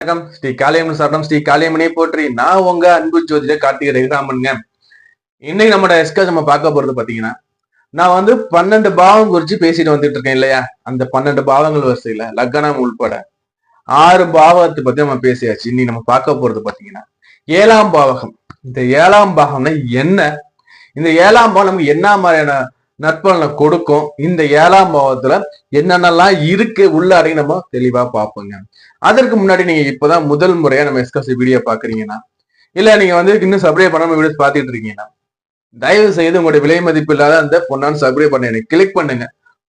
வணக்கம். ஸ்ரீ காளியம்மன் சரணம். ஸ்ரீ காளியம்மனை போற்றி. நான் உங்க அன்பு ஜோதிடர் கார்த்திகை ரகுராமனுங்க. இன்னைக்கு நம்ம நம்ம பார்க்க போறது பாத்தீங்கன்னா, நான் 12 பாவம் குறிச்சு பேசிட்டு வந்துட்டு இருக்கேன் இல்லையா? அந்த 12 பாவங்கள் வரிசையில லக்னம் உள்பட 6 பாவத்தை பத்தி நம்ம பேசியாச்சு. இன்னைக்கு நம்ம பார்க்க போறது பாத்தீங்கன்னா 7ஆம் பாவகம். இந்த 7ஆம் பாகம்னா என்ன? இந்த 7ஆம் பாவம் நமக்கு என்ன மாதிரியான நற்பலனை கொடுக்கும்? இந்த 7ஆம் பாவத்துல என்னென்னலாம் இருக்கு உள்ளாரையும் நம்ம தெளிவா பார்ப்போங்க. அதற்கு முன்னாடி நீங்க இப்பதான் முதல் முறையா நம்ம எஸ்கசி வீடியோ பாக்குறீங்கன்னா, இல்ல நீங்க இன்னும் சப்ஸ்கிரைப் பண்ணாம வீடியோஸ் பாத்துட்டு இருக்கீங்கன்னா, தயவு செய்து உங்களுடைய விலை மதிப்பு இல்லாத அந்த பொண்ணான சப்ஸ்கிரைப் பண்ண எனக்கு கிளிக் பண்ணுங்க.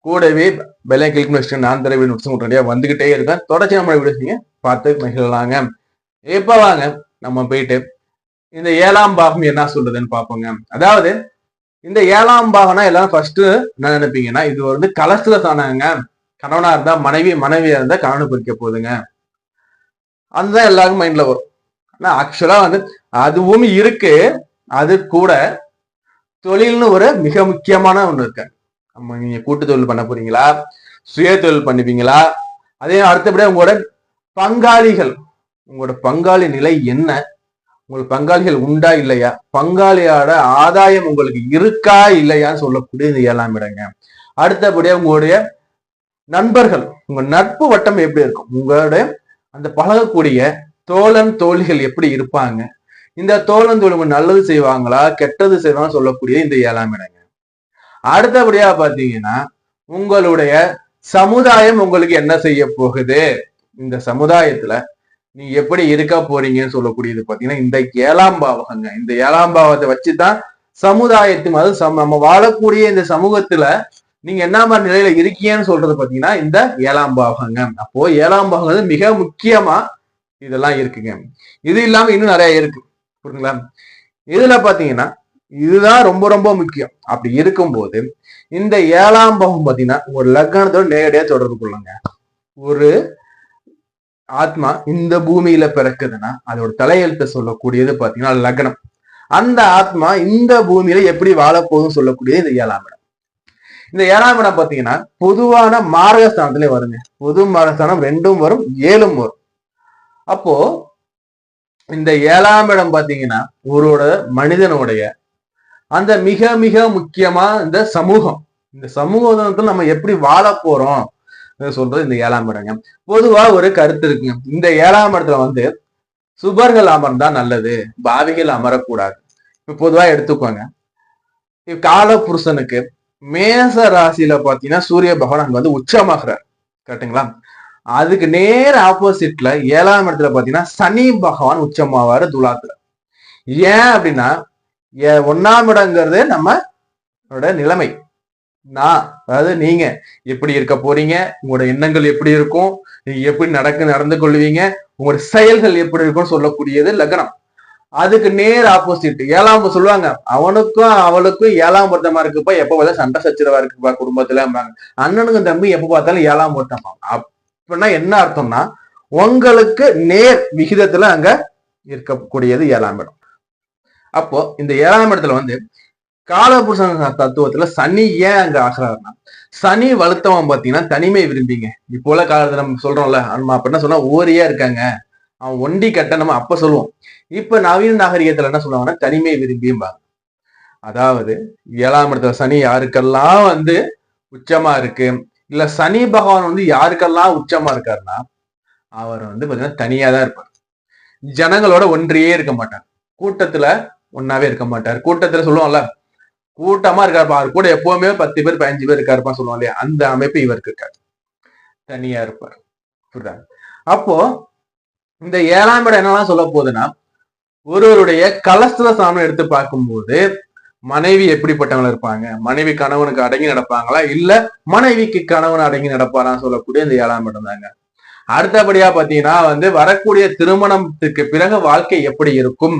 கூடவே பெல்லை கிளிக் பண்ணி வச்சுட்டு நான் தர வீடியோ உடனடியா வந்துகிட்டே இருக்கேன். தொடர்ச்சி நம்ம வீடியோஸ் நீங்க பார்த்து மகிழலாங்க. இப்ப வாங்க நம்ம போயிட்டு இந்த 7ஆம் பாகம் என்ன சொல்றதுன்னு பார்ப்போங்க. அதாவது இந்த 7ஆம் பாகம்னா எல்லாரும் ஃபர்ஸ்ட் என்ன நினைப்பீங்கன்னா, இது கலஸ்துல தானாங்க. கணவனா இருந்தா மனைவி, மனைவியா இருந்தா கணவனை குறிக்க போகுதுங்க. அதுதான் எல்லாருக்கும் மைண்ட்ல வரும். ஆனா ஆக்சுவலா அதுவும் இருக்கு. அது கூட தொழில்னு ஒரு மிக முக்கியமான ஒண்ணு இருக்கு. நீங்க கூட்டு தொழில் பண்ண போறீங்களா, சுய தொழில் பண்ணுவீங்களா, அதே அடுத்தபடியா உங்களோட பங்காளிகள், உங்களோட பங்காளி நிலை என்ன, உங்களுக்கு பங்காளிகள் உண்டா இல்லையா, பங்காளியோட ஆதாயம் உங்களுக்கு இருக்கா இல்லையான்னு சொல்லக்கூடிய இந்த 7ஆம் இடங்க. அடுத்தபடியா உங்களுடைய நண்பர்கள், உங்க நட்பு வட்டம் எப்படி இருக்கும், உங்களுடைய அந்த பழகக்கூடிய தோழன் தோழிகள் எப்படி இருப்பாங்க, இந்த தோழன் தோழி நல்லது செய்வாங்களா கெட்டது செய்வாங்க சொல்லக்கூடிய இந்த 7ஆம் இடங்க. அடுத்தபடியா பாத்தீங்கன்னா உங்களுடைய சமுதாயம் உங்களுக்கு என்ன செய்ய போகுது, இந்த சமுதாயத்துல நீங்க எப்படி இருக்க போறீங்கன்னு சொல்லக்கூடியது பாத்தீங்கன்னா இந்த 7ஆம் பாவகங்க. இந்த 7ஆம் பாவத்தை வச்சுதான் சமுதாயத்து நம்ம வாழக்கூடிய இந்த சமூகத்துல நீங்க என்ன மாதிரி நிலையில இருக்கீங்கன்னு சொல்றது பாத்தீங்கன்னா இந்த 7ஆம் பாவகங்க. அப்போ 7ஆம் பாவகம் மிக முக்கியமா இதெல்லாம் இருக்குங்க. இது இல்லாம இன்னும் நிறைய இருக்கு, புரியுதுங்களா? இதுல பாத்தீங்கன்னா இதுதான் ரொம்ப ரொம்ப முக்கியம். அப்படி இருக்கும்போது இந்த 7ஆம் பாவம் பாத்தீங்கன்னா ஒரு லக்னத்தோட நேரடியா தொடர்பு கொள்ளுங்க. ஒரு ஆத்மா இந்த பூமியில பிறக்குதுன்னா அதோட தலையெழுத்த சொல்லக்கூடியது பாத்தீங்கன்னா லக்னம். அந்த ஆத்மா இந்த பூமியில எப்படி வாழ போகுதுன்னு சொல்லக்கூடியது இந்த 7ஆம் இடம். இந்த 7ஆம் இடம் பாத்தீங்கன்னா பொதுவான மாரகஸ்தானத்திலே வருங்க. பொது மாரகஸ்தானம் 2ம் வரும், 7ம் வரும். அப்போ இந்த 7ஆம் இடம் பாத்தீங்கன்னா ஒருவோட மனிதனுடைய அந்த மிக மிக முக்கியமா இந்த சமூகம், இந்த சமூகத்துல நம்ம எப்படி வாழ போறோம் சொல்றது இந்த 7ஆம் இடங்க. பொதுவா ஒரு கருத்து இருக்குங்க, இந்த 7ஆம் இடத்துல சுபர்கள் அமர்ந்தா நல்லது, பாவிகள் அமரக்கூடாது. இப்ப பொதுவா எடுத்துக்கோங்க, கால புருஷனுக்கு மேச ராசியில பாத்தீங்கன்னா சூரிய பகவான் அங்க உச்சமாகிறார், கரெக்டுங்களா? அதுக்கு நேர் ஆப்போசிட்ல 7ஆம் இடத்துல பாத்தீங்கன்னா சனி பகவான் உச்சமாவாரு துலாத்துல. ஏன் அப்படின்னா 1ஆம் இடங்கிறது நம்மளோட நிலைமை. அதாவது நீங்க எப்படி இருக்க போறீங்க, உங்களோட எண்ணங்கள் எப்படி இருக்கும், நீங்க எப்படி நடந்து கொள்வீங்க, உங்களோட செயல்கள் எப்படி இருக்கும்னு சொல்லக்கூடியது லக்னம். அதுக்கு நேர் ஆப்போசிட் 7ஆம் சொல்லுவாங்க, அவனுக்கும் அவளுக்கும் 7ஆம் பொருத்தமா இருக்குப்பா, எப்ப பார்த்தாலும் சண்டை சச்சரவா இருக்குப்பா குடும்பத்துல. அண்ணனுக்கும் தம்பி எப்ப பார்த்தாலும் 7ஆம் பொருத்தமா. அப்படின்னா என்ன அர்த்தம்னா உங்களுக்கு நேர் விகிதத்துல அங்க இருக்கக்கூடியது 7ஆம் இடம். அப்போ இந்த 7ஆம் இடத்துல காலபுருஷன் தத்துவத்துல சனி ஏன் அங்க ஆகிறாருன்னா, சனி வலுத்தவன் பாத்தீங்கன்னா தனிமை விரும்பிங்க. இப்போ உள்ள காலத்துல நம்ம சொல்றோம்ல, நம்ம அப்ப என்ன சொன்னா ஓரியா இருக்காங்க, அவன் ஒண்டி கட்ட நம்ம அப்ப சொல்லுவோம். இப்ப நவீன நாகரிகத்துல என்ன சொல்லுவாங்கன்னா தனிமை விரும்பியும்பாங்க. அதாவது 7ஆம் இடத்துல சனி யாருக்கெல்லாம் உச்சமா இருக்கு, இல்ல சனி பகவான் யாருக்கெல்லாம் உச்சமா இருக்காருன்னா அவர் பாத்தீங்கன்னா தனியா தான் இருப்பார். ஜனங்களோட ஒன்றியே இருக்க மாட்டார், கூட்டத்துல ஒன்னாவே இருக்க மாட்டார். கூட்டத்துல சொல்லுவோம்ல, கூட்டமா இருக்காருப்பா, அவர் கூட எப்பவுமே 10 பேர் 15 பேர் இருக்காருப்பா சொல்லுவோம் இல்லையா, அந்த அமைப்பு இவருக்கு இருக்காரு, தனியா இருப்பார். புரியுதா? அப்போ இந்த 7ஆம் இடம் என்னெல்லாம் சொல்ல போகுதுன்னா, ஒருவருடைய கலஸ்திர சாமம் எடுத்து பார்க்கும்போது மனைவி எப்படிப்பட்டவங்க இருப்பாங்க, மனைவி கணவனுக்கு அடங்கி நடப்பாங்களா, இல்ல மனைவிக்கு கணவன் அடங்கி நடப்பாரான்னு சொல்லக்கூடிய இந்த 7ஆம் இடம் தாங்க. அடுத்தபடியா பாத்தீங்கன்னா வரக்கூடிய திருமணத்துக்கு பிறகு வாழ்க்கை எப்படி இருக்கும்,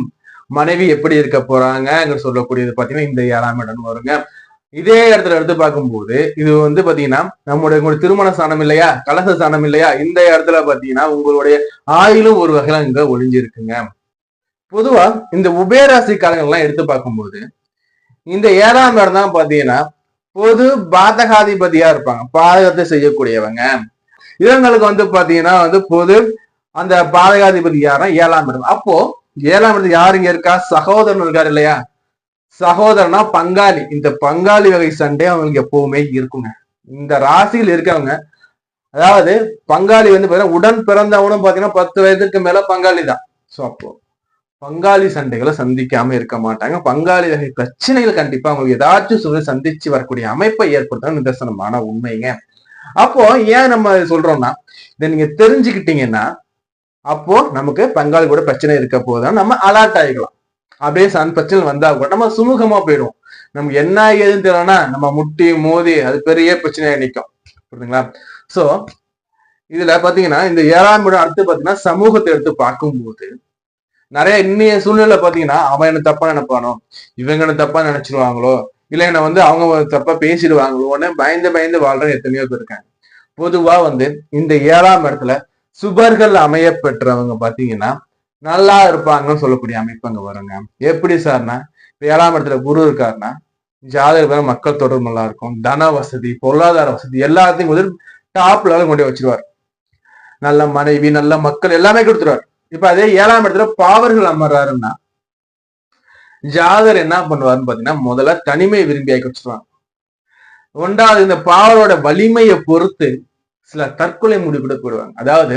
மனைவி எப்படி இருக்க போறாங்க சொல்லக்கூடியது பாத்தீங்கன்னா இந்த 7ஆம் இடம் வருங்க. இதே இடத்துல எடுத்து பார்க்கும்போது இது பாத்தீங்கன்னா நம்முடைய திருமண ஸ்தானம் இல்லையா, கலச ஸ்தானம் இல்லையா, இந்த இடத்துல பாத்தீங்கன்னா உங்களுடைய ஆயுளும் ஒரு வகையில இங்க ஒளிஞ்சிருக்குங்க. பொதுவா இந்த உபயராசிக்காரங்க எல்லாம் எடுத்து பார்க்கும்போது இந்த 7ஆம் இடம் தான் பாத்தீங்கன்னா பொது பாதகாதிபதியா இருப்பாங்க, பாதகத்தை செய்யக்கூடியவங்க. இவங்களுக்கு பாத்தீங்கன்னா பொது அந்த பாதகாதிபதி யாருன்னா 7ஆம் இடம். அப்போ 7ஆம் இடத்துல யாரு இங்க இருக்கா? சகோதரன் இருக்காரு இல்லையா? சகோதரனா பங்காளி. இந்த பங்காளி வகை சண்டை அவங்களுக்கு எப்பவுமே இருக்குங்க. இந்த ராசியில் இருக்கவங்க, அதாவது பங்காளி வந்து பாத்தீங்கன்னா உடன் பிறந்தவனும் பாத்தீங்கன்னா 10 வயதுக்கு மேல பங்காளி தான். சோ அப்போ பங்காளி சண்டைகளை சந்திக்காம இருக்க மாட்டாங்க. பங்காளி வகை பிரச்சனைகள் கண்டிப்பா அவங்களுக்கு ஏதாச்சும் சொல்லி சந்திச்சு வரக்கூடிய அமைப்பை ஏற்படுத்த நிதர்சனமான உண்மைங்க. அப்போ ஏன் நம்ம சொல்றோம்னா, இதை நீங்க தெரிஞ்சுக்கிட்டீங்கன்னா அப்போ நமக்கு பங்காளி கூட பிரச்சனை இருக்க போதுதான் நம்ம அலர்ட் ஆகிக்கலாம். அப்படியே பிரச்சனை வந்தா கூட நம்ம சுமூகமா போயிடுவோம். நமக்கு என்ன ஏதுன்னு தெரியலன்னா நம்ம முட்டி மோதி அது பெரிய பிரச்சனையா நிற்கும். புரியுதுங்களா? சோ இதுல பாத்தீங்கன்னா இந்த 7ஆம் இடம் அடுத்து பாத்தீங்கன்னா சமூகத்தை எடுத்து பார்க்கும்போது நிறைய இன்னைய சூழ்நிலை பாத்தீங்கன்னா அவன் என்ன தப்பா நினைப்பானோ, இவங்க என்ன தப்பா நினைச்சிருவாங்களோ, இல்ல என்ன வந்து அவங்க தப்பா பேசிடுவாங்களோன்னு பயந்து வாழ்ற எத்தனையோ பேர் இருக்காங்க. பொதுவா வந்து இந்த 7ஆம் இடத்துல சுபர்கள் அமைய பெற்றவங்க பாத்தீங்கன்னா நல்லா இருப்பாங்கன்னு சொல்லக்கூடிய அமைப்பு அங்க வருங்க. எப்படி சார்னா, இப்ப 7ஆம் இடத்துல குரு இருக்காருன்னா ஜாதக மக்கள் தொடர்பு நல்லா இருக்கும், தன வசதி, பொருளாதார வசதி எல்லாத்தையும் வந்து டாப் லெவல் கொண்டு வச்சிருவார். நல்ல மனைவி, நல்ல மக்கள் எல்லாமே கொடுத்துருவார். இப்ப அதே 7ஆம் இடத்துல பாவர்கள் அமர்றாருன்னா ஜாதகர் என்ன பண்ணுவாருன்னு பாத்தீங்கன்னா முதல்ல தனிமை விரும்பி ஆக்கி வச்சிருவாங்க. 1வது இந்த பாவரோட வலிமையை பொறுத்து சில தற்கொலை முடிவு கூட போயிடுவாங்க. அதாவது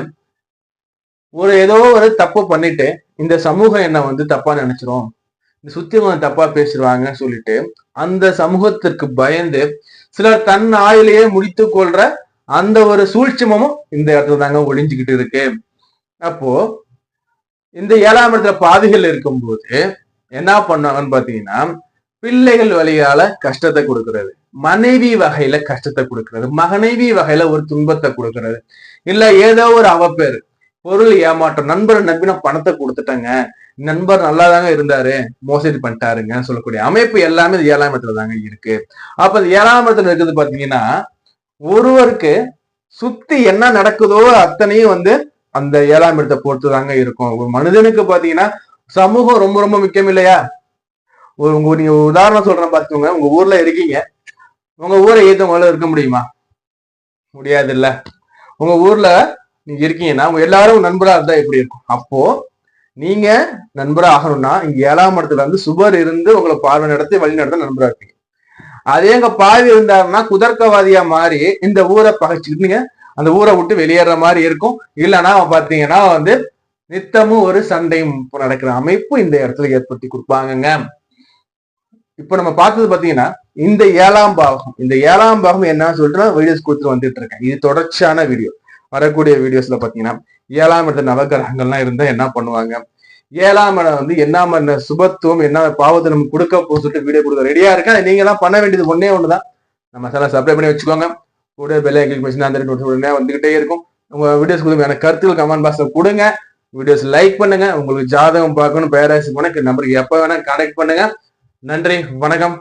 ஏதோ ஒரு தப்பு பண்ணிட்டு இந்த சமூகம் என்ன வந்து தப்பா நினைச்சிரும், இந்த சுத்திவங்க தப்பா பேசிடுவாங்கன்னு சொல்லிட்டு அந்த சமூகத்திற்கு பயந்து சிலர் தன் ஆயிலேயே முடித்து கொள்ற அந்த ஒரு சூழ்ச்சிமமும் இந்த இடத்துல தாங்க ஒளிஞ்சுக்கிட்டு இருக்கு. அப்போ இந்த 7ஆம் இடத்துல பாதிகள் இருக்கும்போது என்ன பண்ணுவாங்கன்னு பாத்தீங்கன்னா பிள்ளைகள் வழியால கஷ்டத்தை கொடுக்கறது, மனைவி வகையில கஷ்டத்தை கொடுக்கறது, மனைவி வகையில ஒரு துன்பத்தை கொடுக்கறது, இல்ல ஏதோ ஒரு அவப்பேரு, பொருள் ஏமாற்றம், நண்பர் நம்பின பணத்தை கொடுத்துட்டாங்க, நண்பர் நல்லா தாங்க இருந்தாரு மோசடி பண்ணிட்டாருங்கன்னு சொல்லக்கூடிய அமைப்பு எல்லாமே 7ஆம் இடத்துல தாங்க இருக்கு. அப்ப 7ஆம் இடத்துல இருக்குது பாத்தீங்கன்னா ஒருவருக்கு சுத்தி என்ன நடக்குதோ அத்தனையும் வந்து அந்த 7ஆம் இடத்தை பொறுத்து தாங்க இருக்கும். ஒரு மனிதனுக்கு பாத்தீங்கன்னா சமூகம் ரொம்ப ரொம்ப முக்கியம் இல்லையா? நீங்க உதாரணம் சொல்றேன் பாத்துக்கோங்க. உங்க ஊர்ல இருக்கீங்க, உங்க ஊரை ஏத்தவங்களால இருக்க முடியுமா? முடியாது இல்ல. உங்க ஊர்ல நீங்க இருக்கீங்கன்னா உங்க எல்லாரும் நண்பரா இருந்தா எப்படி இருக்கும்? அப்போ நீங்க நண்பரா ஆகணும்னா இங்க 7ஆம் இடத்துல வந்து சுபர் இருந்து உங்களை பார்வை நடத்தி வழி நடத்த நண்பரா இருப்பீங்க. அதே எங்க பாவி இருந்தாருன்னா குதர்க்கவாதியா மாறி இந்த ஊரை பகைச்சுக்கிட்டு அந்த ஊரை விட்டு வெளியேற மாதிரி இருக்கும். இல்லைன்னா பாத்தீங்கன்னா வந்து நித்தமும் ஒரு சண்டையும் நடக்கிற அமைப்பு இந்த இடத்துல ஏற்படுத்தி கொடுப்பாங்கங்க. இப்ப நம்ம பார்த்தது பாத்தீங்கன்னா இந்த 7ஆம் பாகம், இந்த 7ஆம் பாகம் என்ன சொல்லிட்டு வீடியோஸ் கொடுத்து வந்துட்டு இருக்கேன். இது தொடர்ச்சியான வீடியோ. வரக்கூடிய வீடியோஸ்ல பாத்தீங்கன்னா 7ஆம் இடத்துல நவகிரகங்கள்லாம் இருந்தா என்ன பண்ணுவாங்க, 7ஆம் இடம் வந்து என்ன சுபத்துவம் என்ன பாவத்தை நம்ம கொடுக்க போக சொல்லிட்டு வீடியோ கொடுக்க ரெடியா இருக்கேன். நீங்க தான் பண்ண வேண்டியது ஒன்னே ஒண்ணுதான், நம்ம சேனல் சப்ஸ்கிரைப் பண்ணி வச்சுக்கோங்க. கூட பெல் ஐக்கன் கிளிக் பண்ணி அந்த உடனே வந்துகிட்டே இருக்கும். உங்க வீடியோஸ் கொடுங்க, எனக்கு கருத்துக்கள் கமெண்ட் பாக்ஸ்ல கொடுங்க. வீடியோஸ் லைக் பண்ணுங்க. உங்களுக்கு ஜாதகம் பார்க்கணும், பேராசி போன நம்பருக்கு எப்ப வேணா கான்டாக்ட் பண்ணுங்க. நன்றி, வணக்கம்.